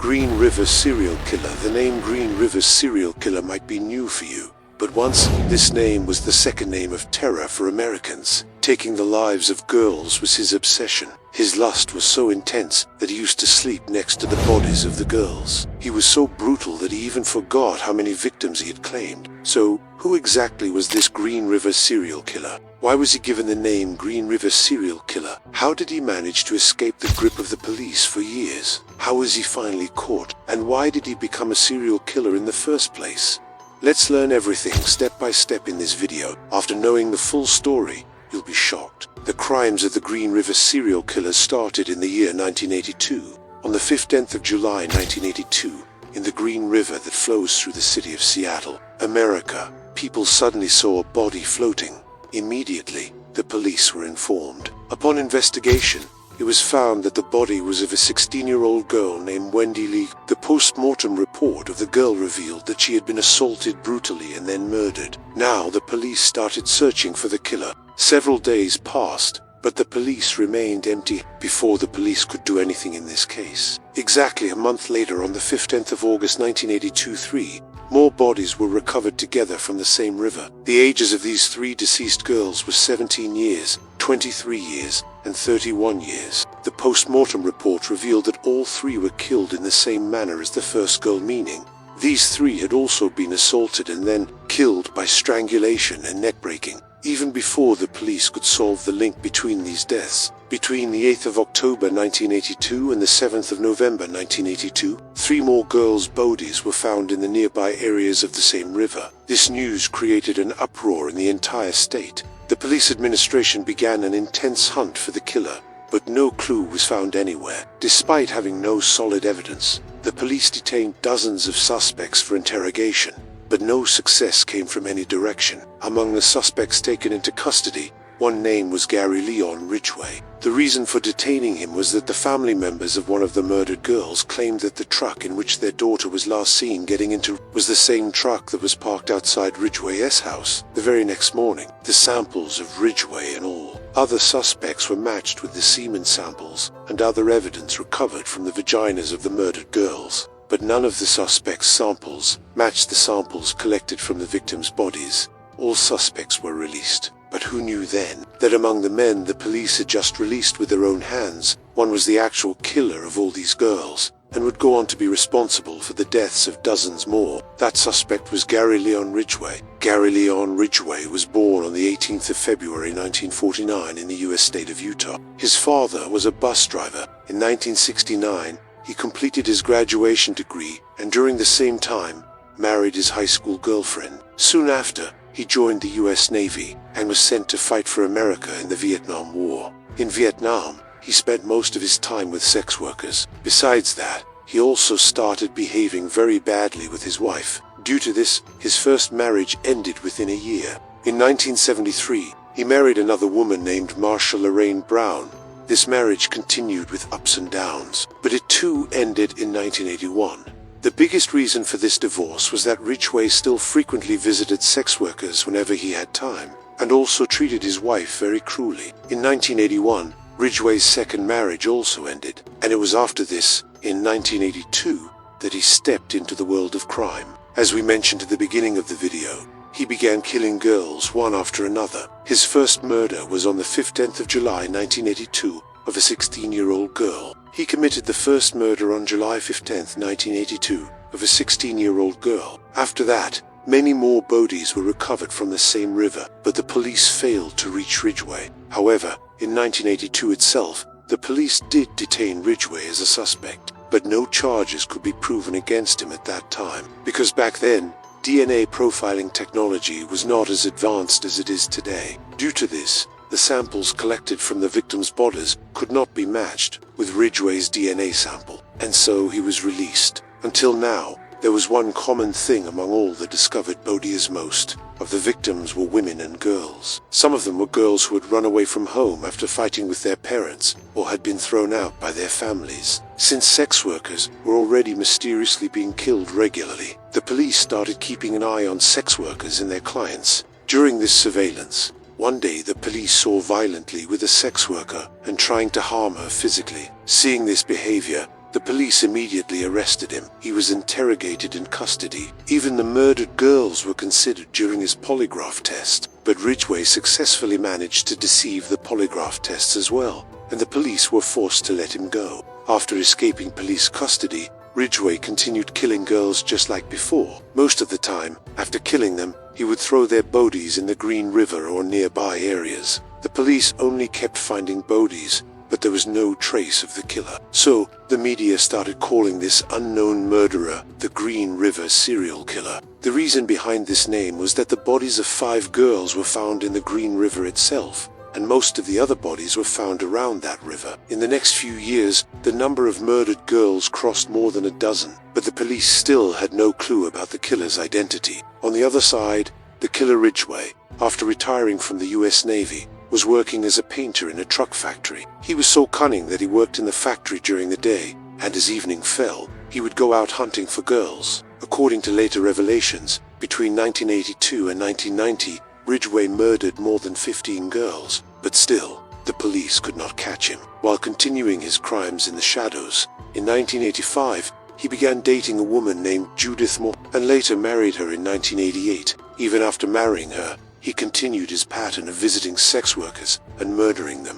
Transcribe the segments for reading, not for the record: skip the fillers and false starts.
Green River serial killer. The name Green River serial killer might be new for you, but once this name was the second name of terror for Americans. Taking the lives of girls was his obsession. His lust was so intense that he used to sleep next to the bodies of the girls. He was so brutal that he even forgot how many victims he had claimed. So, who exactly was this Green River serial killer? Why was he given the name Green River serial killer? How did he manage to escape the grip of the police for years? How was he finally caught? And why did he become a serial killer in the first place? Let's learn everything step by step in this video. After knowing the full story, you'll be shocked. The crimes of the Green River serial killer started in the year 1982. On the 15th of July 1982, in the Green River that flows through the city of Seattle, America, people suddenly saw a body floating. Immediately, the police were informed. Upon investigation, it was found that the body was of a 16-year-old girl named Wendy Lee. The post-mortem report of the girl revealed that she had been assaulted brutally and then murdered. Now the police started searching for the killer. Several days passed, but the police remained empty. Before the police could do anything in this case, exactly a month later, on the 15th of August 1982, three more bodies were recovered together from the same river. The ages of these three deceased girls were 17 years, 23 years, and 31 years. The post-mortem report revealed that all three were killed in the same manner as the first girl, meaning these three had also been assaulted and then killed by strangulation and neck-breaking. Even before the police could solve the link between these deaths, between the 8th of October 1982 and the 7th of November 1982, three more girls' bodies were found in the nearby areas of the same river. This news created an uproar in the entire state. The police administration began an intense hunt for the killer, but no clue was found anywhere. Despite having no solid evidence, the police detained dozens of suspects for interrogation, but no success came from any direction. Among the suspects taken into custody, one name was Gary Leon Ridgway. The reason for detaining him was that the family members of one of the murdered girls claimed that the truck in which their daughter was last seen getting into was the same truck that was parked outside Ridgway's house. The very next morning, the samples of Ridgway and all other suspects were matched with the semen samples and other evidence recovered from the vaginas of the murdered girls. But none of the suspects' samples matched the samples collected from the victims' bodies. All suspects were released. But who knew then that among the men the police had just released with their own hands, one was the actual killer of all these girls, and would go on to be responsible for the deaths of dozens more? That suspect was Gary Leon Ridgway. Gary Leon Ridgway was born on the 18th of February 1949 in the US state of Utah. His father was a bus driver. In 1969, he completed his graduation degree and during the same time married his high school girlfriend. Soon after, he joined the US Navy and was sent to fight for America in the Vietnam War. In Vietnam, he spent most of his time with sex workers. Besides that, he also started behaving very badly with his wife. Due to this, his first marriage ended within a year. In 1973, he married another woman named Marsha Lorraine Brown. This marriage continued with ups and downs, but it too ended in 1981. The biggest reason for this divorce was that Ridgway still frequently visited sex workers whenever he had time, and also treated his wife very cruelly. In 1981, Ridgway's second marriage also ended, and it was after this, in 1982, that he stepped into the world of crime. As we mentioned at the beginning of the video, he began killing girls one after another. His first murder was on the 15th of July 1982 of a 16-year-old girl. He committed the first murder on July 15, 1982, of a 16-year-old girl. After that, many more bodies were recovered from the same river, but the police failed to reach Ridgway. However, in 1982 itself, the police did detain Ridgway as a suspect, but no charges could be proven against him at that time, because back then, DNA profiling technology was not as advanced as it is today. Due to this, the samples collected from the victims' bodies could not be matched with Ridgway's DNA sample, and so he was released. Until now, there was one common thing among all the discovered bodies. Most of the victims were women and girls. Some of them were girls who had run away from home after fighting with their parents or had been thrown out by their families. Since sex workers were already mysteriously being killed regularly, the police started keeping an eye on sex workers and their clients. During this surveillance, one day the police saw violently with a sex worker and trying to harm her physically. Seeing this behavior, The police immediately arrested him. He was interrogated in custody. Even the murdered girls were considered during his polygraph test, but Ridgway successfully managed to deceive the polygraph tests as well, and the police were forced to let him go. After escaping police custody, Ridgway continued killing girls just like before. Most of the time, after killing them, he would throw their bodies in the Green River or nearby areas. The police only kept finding bodies, but there was no trace of the killer. So, the media started calling this unknown murderer the Green River serial killer. The reason behind this name was that the bodies of 5 girls were found in the Green River itself, and most of the other bodies were found around that river. In the next few years, the number of murdered girls crossed more than a dozen, but the police still had no clue about the killer's identity. On the other side, the killer Ridgway, after retiring from the US Navy, was working as a painter in a truck factory. He was so cunning that he worked in the factory during the day, and as evening fell, he would go out hunting for girls. According to later revelations, between 1982 and 1990, Ridgway murdered more than 15 girls, but still, the police could not catch him. While continuing his crimes in the shadows, in 1985, he began dating a woman named Judith Moore and later married her in 1988. Even after marrying her, he continued his pattern of visiting sex workers and murdering them.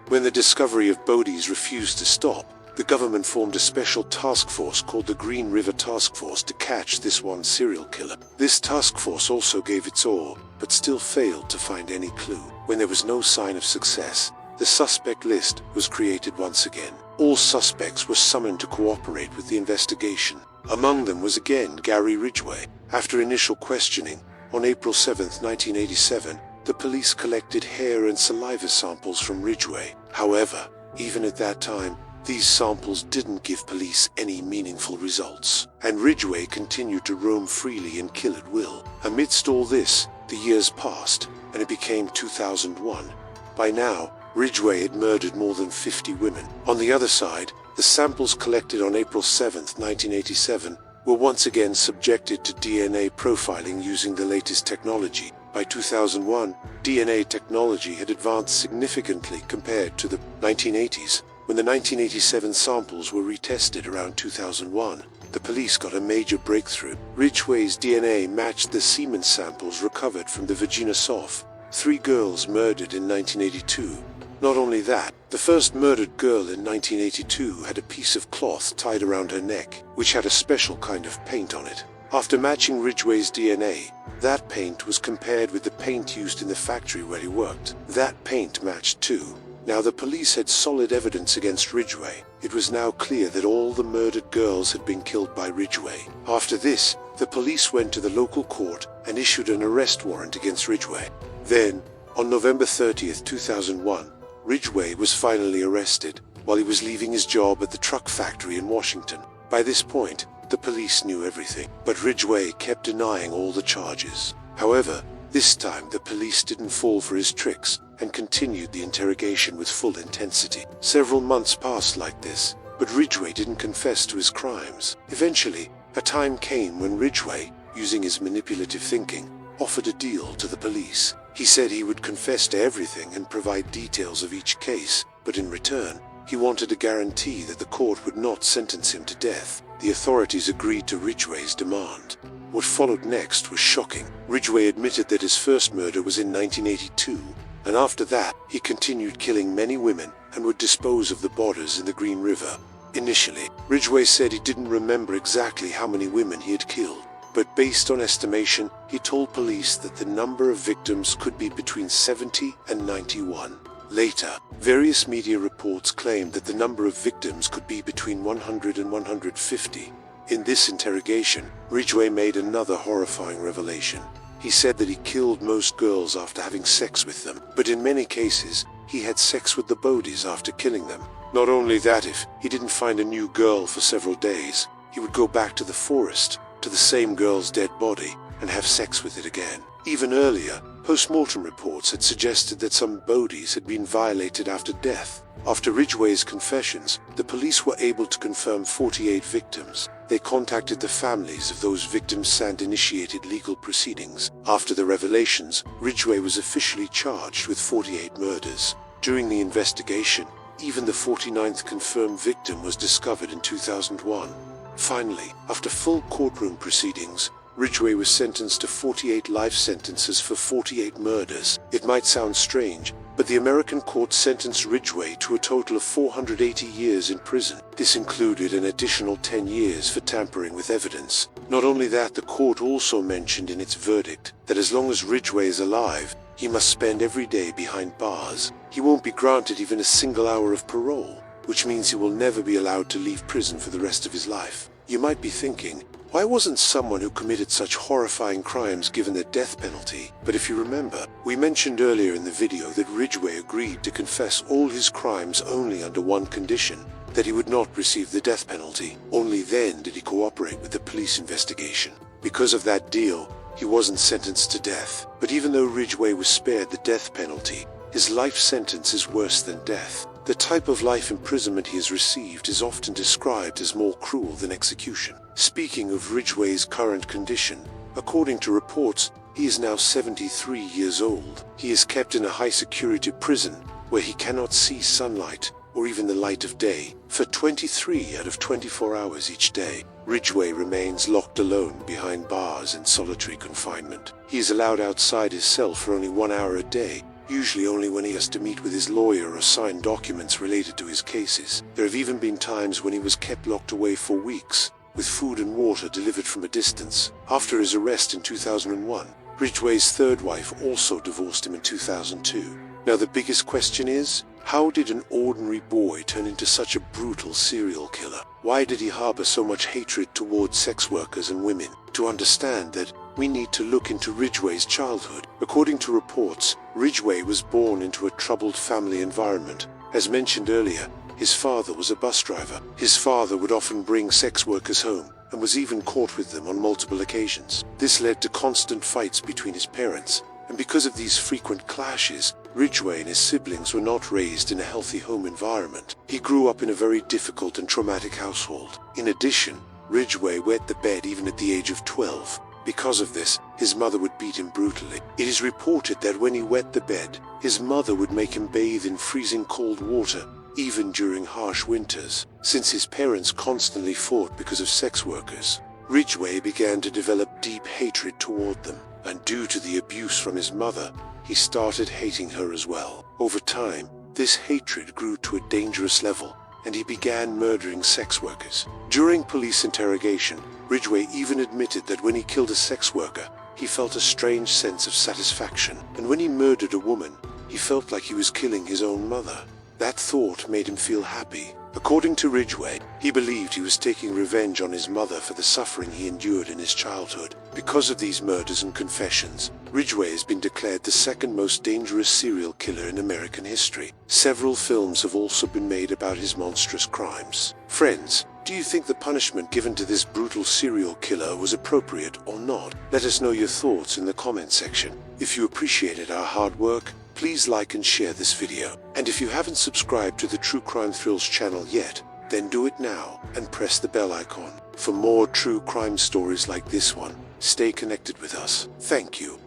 When the discovery of bodies refused to stop, the government formed a special task force called the Green River Task Force to catch this one serial killer. This task force also gave its all, but still failed to find any clue. When there was no sign of success, the suspect list was created once again. All suspects were summoned to cooperate with the investigation. Among them was again Gary Ridgway. After initial questioning, on April 7, 1987, the police collected hair and saliva samples from Ridgway. However, even at that time, these samples didn't give police any meaningful results, and Ridgway continued to roam freely and kill at will. Amidst all this, the years passed, and it became 2001. By now, Ridgway had murdered more than 50 women. On the other side, the samples collected on April 7, 1987, were once again subjected to DNA profiling using the latest technology. By 2001, DNA technology had advanced significantly compared to the 1980s. When the 1987 samples were retested around 2001, the police got a major breakthrough. Ridgway's DNA matched the semen samples recovered from the Virginia Sof, 3 girls murdered in 1982. Not only that, the first murdered girl in 1982 had a piece of cloth tied around her neck, which had a special kind of paint on it. After matching Ridgway's DNA, that paint was compared with the paint used in the factory where he worked. That paint matched too. Now the police had solid evidence against Ridgway. It was now clear that all the murdered girls had been killed by Ridgway. After this, the police went to the local court and issued an arrest warrant against Ridgway. Then, on November 30, 2001, Ridgway was finally arrested while he was leaving his job at the truck factory in Washington. By this point, the police knew everything, but Ridgway kept denying all the charges. However, this time the police didn't fall for his tricks and continued the interrogation with full intensity. Several months passed like this, but Ridgway didn't confess to his crimes. Eventually, a time came when Ridgway, using his manipulative thinking, offered a deal to the police. He said he would confess to everything and provide details of each case, but in return, he wanted a guarantee that the court would not sentence him to death. The authorities agreed to Ridgway's demand. What followed next was shocking. Ridgway admitted that his first murder was in 1982, and after that, he continued killing many women and would dispose of the bodies in the Green River. Initially, Ridgway said he didn't remember exactly how many women he had killed, but based on estimation, he told police that the number of victims could be between 70 and 91. Later, various media reports claimed that the number of victims could be between 100 and 150. In this interrogation, Ridgway made another horrifying revelation. He said that he killed most girls after having sex with them, but in many cases, he had sex with the bodies after killing them. Not only that, if he didn't find a new girl for several days, he would go back to the forest, to the same girl's dead body, and have sex with it again. Even earlier, post-mortem reports had suggested that some bodies had been violated after death. After Ridgway's confessions, the police were able to confirm 48 victims. They contacted the families of those victims and initiated legal proceedings. After the revelations, Ridgway was officially charged with 48 murders. During the investigation, Even the 49th confirmed victim was discovered in 2001. Finally, after full courtroom proceedings, Ridgway was sentenced to 48 life sentences for 48 murders. It might sound strange, but the American court sentenced Ridgway to a total of 480 years in prison. This included an additional 10 years for tampering with evidence. Not only that, the court also mentioned in its verdict that as long as Ridgway is alive, he must spend every day behind bars. He won't be granted even a single hour of parole, which means he will never be allowed to leave prison for the rest of his life. You might be thinking, why wasn't someone who committed such horrifying crimes given the death penalty? But if you remember, we mentioned earlier in the video that Ridgway agreed to confess all his crimes only under one condition, that he would not receive the death penalty. Only then did he cooperate with the police investigation. Because of that deal, he wasn't sentenced to death. But even though Ridgway was spared the death penalty, his life sentence is worse than death. The type of life imprisonment he has received is often described as more cruel than execution. Speaking of Ridgway's current condition, according to reports, he is now 73 years old. He is kept in a high-security prison where he cannot see sunlight or even the light of day for 23 out of 24 hours each day. Ridgway remains locked alone behind bars in solitary confinement. He is allowed outside his cell for only 1 hour a day, usually only when he has to meet with his lawyer or sign documents related to his cases. There have even been times when he was kept locked away for weeks, with food and water delivered from a distance. After his arrest in 2001, Ridgway's third wife also divorced him in 2002. Now the biggest question is, how did an ordinary boy turn into such a brutal serial killer? Why did he harbor so much hatred towards sex workers and women? To understand that, we need to look into Ridgway's childhood. According to reports, Ridgway was born into a troubled family environment. As mentioned earlier, his father was a bus driver. His father would often bring sex workers home, and was even caught with them on multiple occasions. This led to constant fights between his parents, and because of these frequent clashes, Ridgway and his siblings were not raised in a healthy home environment. He grew up in a very difficult and traumatic household. In addition, Ridgway wet the bed even at the age of 12. Because of this, his mother would beat him brutally. It is reported that when he wet the bed, his mother would make him bathe in freezing cold water, even during harsh winters. Since his parents constantly fought because of sex workers, Ridgway began to develop deep hatred toward them, and due to the abuse from his mother, he started hating her as well. Over time, this hatred grew to a dangerous level, and he began murdering sex workers. During police interrogation, Ridgway even admitted that when he killed a sex worker, he felt a strange sense of satisfaction, and when he murdered a woman, he felt like he was killing his own mother. That thought made him feel happy. According to Ridgway, he believed he was taking revenge on his mother for the suffering he endured in his childhood. Because of these murders and confessions, Ridgway has been declared the second most dangerous serial killer in American history. Several films have also been made about his monstrous crimes. Friends, do you think the punishment given to this brutal serial killer was appropriate or not? Let us know your thoughts in the comment section. If you appreciated our hard work, please like and share this video. And if you haven't subscribed to the True Crime Thrills channel yet, then do it now and press the bell icon. For more true crime stories like this one, stay connected with us. Thank you.